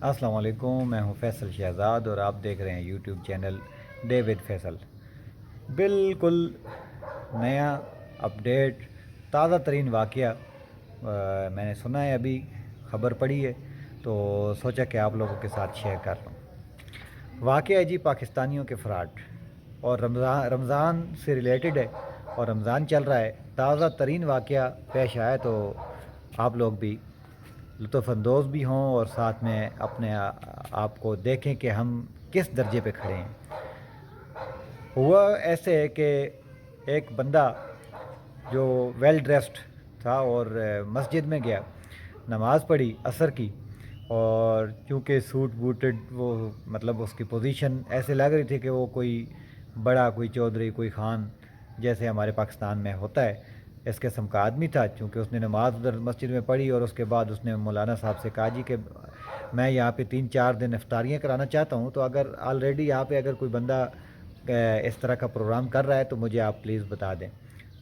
السلام علیکم، میں ہوں فیصل شہزاد اور آپ دیکھ رہے ہیں یوٹیوب چینل ڈیوڈ فیصل۔ بالکل نیا اپڈیٹ، تازہ ترین واقعہ میں نے سنا ہے، ابھی خبر پڑی ہے تو سوچا کہ آپ لوگوں کے ساتھ شیئر کر لوں۔ واقعہ ہے جی پاکستانیوں کے فراڈ، اور رمضان سے ریلیٹڈ ہے اور رمضان چل رہا ہے۔ تازہ ترین واقعہ پیش آیا تو آپ لوگ بھی لطف اندوز بھی ہوں اور ساتھ میں اپنے آپ کو دیکھیں کہ ہم کس درجے پہ کھڑے ہیں۔ ہوا ایسے ہے کہ ایک بندہ جو ویل ڈریسڈ تھا اور مسجد میں گیا، نماز پڑھی عصر کی، اور چونکہ سوٹ بوٹڈ وہ مطلب اس کی پوزیشن ایسے لگ رہی تھی کہ وہ کوئی بڑا، کوئی چودھری، کوئی خان جیسے ہمارے پاکستان میں ہوتا ہے اس قسم کا آدمی تھا۔ چونکہ اس نے نماز ادھر مسجد میں پڑھی اور اس کے بعد اس نے مولانا صاحب سے کہا جی کہ میں یہاں پہ 3-4 دن افطاریاں کرانا چاہتا ہوں، تو اگر آلریڈی یہاں پہ اگر کوئی بندہ اس طرح کا پروگرام کر رہا ہے تو مجھے آپ پلیز بتا دیں۔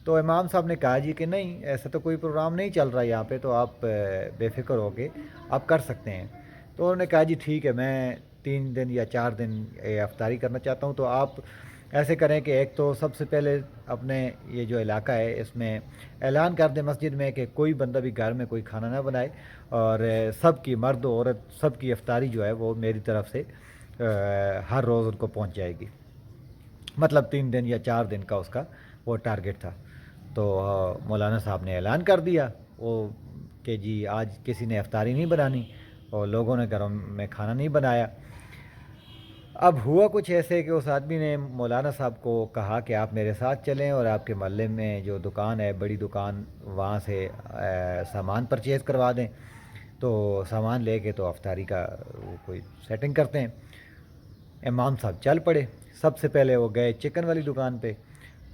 تو امام صاحب نے کہا جی کہ نہیں، ایسا تو کوئی پروگرام نہیں چل رہا یہاں پہ، تو آپ بے فکر ہو کے آپ کر سکتے ہیں۔ تو انہوں نے کہا جی ٹھیک ہے، میں 3 دن یا 4 دن افطاری کرنا چاہتا ہوں، تو آپ ایسے کریں کہ ایک تو سب سے پہلے اپنے یہ جو علاقہ ہے اس میں اعلان کر دیں مسجد میں کہ کوئی بندہ بھی گھر میں کوئی کھانا نہ بنائے، اور سب کی، مرد و عورت سب کی افطاری جو ہے وہ میری طرف سے ہر روز ان کو پہنچ جائے گی۔ مطلب 3 دن یا 4 دن کا اس کا وہ ٹارگٹ تھا۔ تو مولانا صاحب نے اعلان کر دیا وہ کہ جی آج کسی نے افطاری نہیں بنانی، اور لوگوں نے گھروں میں کھانا نہیں بنایا۔ اب ہوا کچھ ایسے کہ اس آدمی نے مولانا صاحب کو کہا کہ آپ میرے ساتھ چلیں اور آپ کے محلے میں جو دکان ہے، بڑی دکان، وہاں سے سامان پرچیز کروا دیں، تو سامان لے کے تو افطاری کا کوئی سیٹنگ کرتے ہیں۔ امام صاحب چل پڑے۔ سب سے پہلے وہ گئے چکن والی دکان پہ،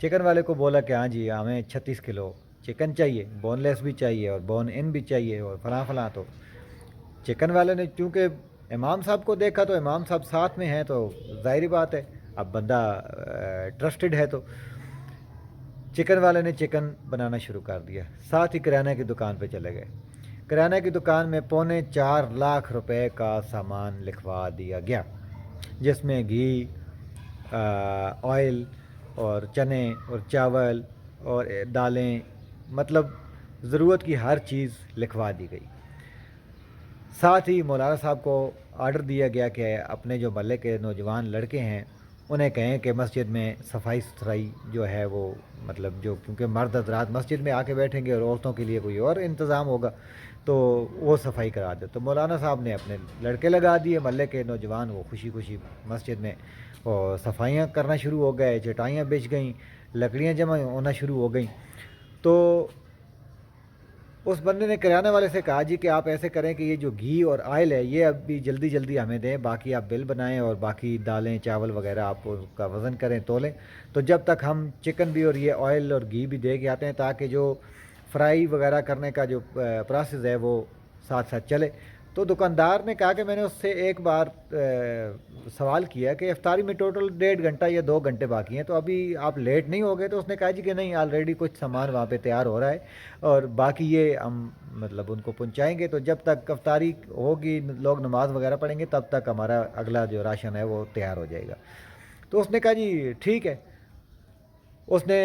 چکن والے کو بولا کہ ہاں جی ہمیں 36 کلو چکن چاہیے، بون لیس بھی چاہیے اور بون ان بھی چاہیے اور فلاں فلاں۔ تو چکن والے نے چونکہ امام صاحب کو دیکھا تو امام صاحب ساتھ میں ہیں تو ظاہری بات ہے، اب بندہ ٹرسٹڈ ہے، تو چکن والے نے چکن بنانا شروع کر دیا۔ ساتھ ہی کریانہ کی دکان پہ چلے گئے۔ کریانہ کی دکان میں 4.25 لاکھ روپے کا سامان لکھوا دیا گیا، جس میں گھی، آئل اور چنے اور چاول اور دالیں، مطلب ضرورت کی ہر چیز لکھوا دی گئی۔ ساتھ ہی مولانا صاحب کو آرڈر دیا گیا کہ اپنے جو محلے کے نوجوان لڑکے ہیں انہیں کہیں کہ مسجد میں صفائی ستھرائی جو ہے وہ، مطلب جو، کیونکہ مرد حضرات مسجد میں آ کے بیٹھیں گے اور عورتوں کے لیے کوئی اور انتظام ہوگا، تو وہ صفائی کرا دے۔ تو مولانا صاحب نے اپنے لڑکے لگا دیے، محلے کے نوجوان وہ خوشی خوشی مسجد میں اور صفائیاں کرنا شروع ہو گئے، چٹائیاں بچ گئیں، لکڑیاں جمع ہونا شروع ہو گئیں۔ تو اس بندے نے کریانہ والے سے کہا جی کہ آپ ایسے کریں کہ یہ جو گھی اور آئل ہے یہ ابھی جلدی جلدی ہمیں دیں، باقی آپ بل بنائیں اور باقی دالیں چاول وغیرہ آپ اس کا وزن کریں، تولیں، تو جب تک ہم چکن بھی اور یہ آئل اور گھی بھی دے کے آتے ہیں تاکہ جو فرائی وغیرہ کرنے کا جو پروسیس ہے وہ ساتھ ساتھ چلے۔ تو دکاندار نے کہا کہ میں نے اس سے ایک بار سوال کیا کہ افطاری میں ٹوٹل 1.5 گھنٹہ یا 2 گھنٹے باقی ہیں، تو ابھی آپ لیٹ نہیں ہو گئے؟ تو اس نے کہا جی کہ نہیں، آلریڈی کچھ سامان وہاں پہ تیار ہو رہا ہے اور باقی یہ ہم مطلب ان کو پہنچائیں گے، تو جب تک افطاری ہوگی، لوگ نماز وغیرہ پڑھیں گے، تب تک ہمارا اگلا جو راشن ہے وہ تیار ہو جائے گا۔ تو اس نے کہا جی ٹھیک ہے۔ اس نے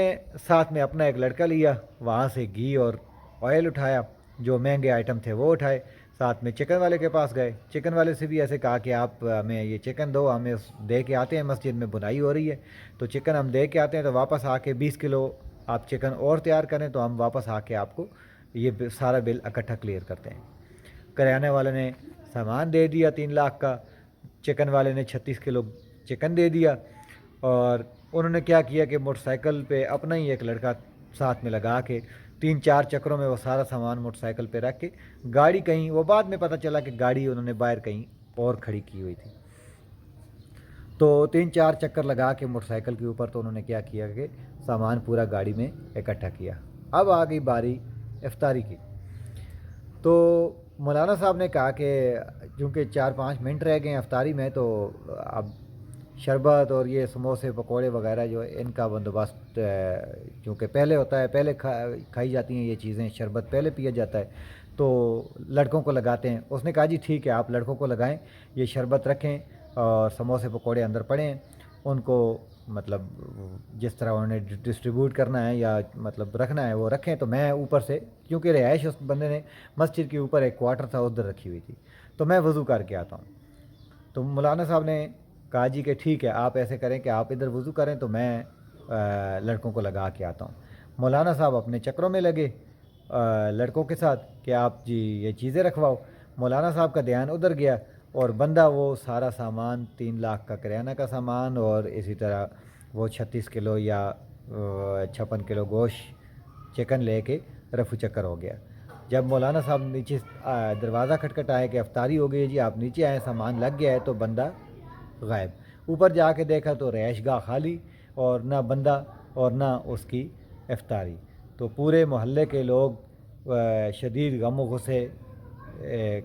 ساتھ میں اپنا ایک لڑکا لیا، وہاں سے گھی اور آئل اٹھایا، جو مہنگے آئٹم تھے وہ اٹھائے، ساتھ میں چکن والے کے پاس گئے، چکن والے سے بھی ایسے کہا کہ آپ ہمیں یہ چکن دو، ہمیں دے کے آتے ہیں، مسجد میں بنائی ہو رہی ہے تو چکن ہم دے کے آتے ہیں، تو واپس آ کے 20 کلو آپ چکن اور تیار کریں تو ہم واپس آ کے آپ کو یہ سارا بل اکٹھا کلیئر کرتے ہیں۔ کریانے والے نے سامان دے دیا 3 لاکھ کا، چکن والے نے 36 کلو چکن دے دیا، اور انہوں نے کیا کیا کہ موٹر سائیکل پہ اپنا ہی ایک لڑکا ساتھ میں لگا کے 3-4 چکروں میں وہ سارا سامان موٹر سائیکل پہ رکھ کے گاڑی، کہیں وہ بعد میں پتہ چلا کہ گاڑی انہوں نے باہر کہیں اور کھڑی کی ہوئی تھی، تو 3-4 چکر لگا کے موٹر سائیکل کے اوپر تو انہوں نے کیا کیا کہ سامان پورا گاڑی میں اکٹھا کیا۔ اب آ گئی باری افطاری کی۔ تو مولانا صاحب نے کہا کہ چونکہ 4-5 منٹ رہ گئے ہیں افطاری میں، تو اب شربت اور یہ سموسے پکوڑے وغیرہ جو ان کا بندوبست چونکہ پہلے ہوتا ہے، پہلے کھائی جاتی ہیں یہ چیزیں، شربت پہلے پیا جاتا ہے، تو لڑکوں کو لگاتے ہیں. اس نے کہا جی ٹھیک ہے آپ لڑکوں کو لگائیں, یہ شربت رکھیں اور سموسے پکوڑے اندر پڑیں, ان کو مطلب جس طرح انہوں نے ڈسٹریبیوٹ کرنا ہے یا مطلب رکھنا ہے وہ رکھیں. تو میں اوپر سے, کیونکہ رہائش اس بندے نے مسجد کے اوپر ایک کوارٹر تھا ادھر رکھی ہوئی تھی, تو میں وضو کر کے آتا ہوں. تو مولانا صاحب نے کہا جی کہ ٹھیک ہے آپ ایسے کریں کہ آپ ادھر وضو کریں تو میں لڑکوں کو لگا کے آتا ہوں. مولانا صاحب اپنے چکروں میں لگے لڑکوں کے ساتھ کہ آپ جی یہ چیزیں رکھواؤ. مولانا صاحب کا دھیان ادھر گیا اور بندہ وہ سارا سامان 3 لاکھ کا کریانہ کا سامان اور اسی طرح وہ 36 کلو یا 56 کلو گوشت چکن لے کے رفو چکر ہو گیا. جب مولانا صاحب نیچے دروازہ کھٹکھٹائے کہ افطاری ہو گئی جی آپ نیچے آئے سامان لگ گیا ہے, تو بندہ غائب. اوپر جا کے دیکھا تو رہائش گاہ خالی اور نہ بندہ اور نہ اس کی افطاری. تو پورے محلے کے لوگ شدید غم و غصے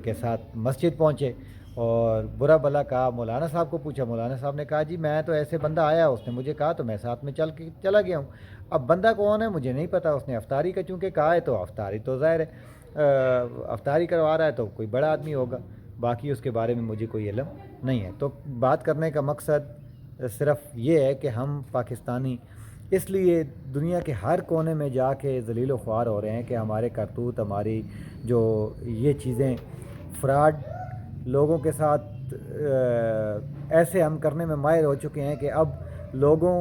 کے ساتھ مسجد پہنچے اور برا بلا کہا, مولانا صاحب کو پوچھا. مولانا صاحب نے کہا جی میں تو ایسے بندہ آیا اس نے مجھے کہا تو میں ساتھ میں چلا گیا ہوں. اب بندہ کون ہے مجھے نہیں پتا, اس نے افطاری کا چونکہ کہا ہے تو افطاری تو ظاہر ہے افطاری کروا رہا ہے تو کوئی بڑا آدمی ہوگا, باقی اس کے بارے میں مجھے کوئی علم نہیں ہے. تو بات کرنے کا مقصد صرف یہ ہے کہ ہم پاکستانی اس لیے دنیا کے ہر کونے میں جا کے ذلیل و خوار ہو رہے ہیں کہ ہمارے کرتوت, ہماری جو یہ چیزیں فراڈ لوگوں کے ساتھ ایسے ہم کرنے میں ماہر ہو چکے ہیں کہ اب لوگوں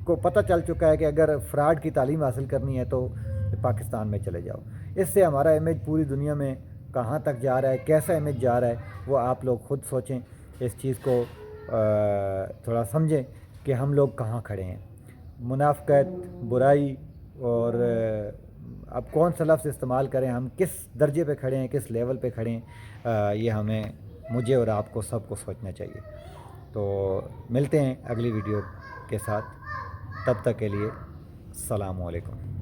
کو پتہ چل چکا ہے کہ اگر فراڈ کی تعلیم حاصل کرنی ہے تو پاکستان میں چلے جاؤ. اس سے ہمارا امیج پوری دنیا میں کہاں تک جا رہا ہے, کیسا امیج جا رہا ہے, وہ آپ لوگ خود سوچیں. اس چیز کو تھوڑا سمجھیں کہ ہم لوگ کہاں کھڑے ہیں. منافقت, برائی اور اب کون سا لفظ استعمال کریں, ہم کس درجے پہ کھڑے ہیں, کس لیول پہ کھڑے ہیں, یہ مجھے اور آپ کو سب کو سوچنا چاہیے. تو ملتے ہیں اگلی ویڈیو کے ساتھ, تب تک کے لیے السلام علیکم.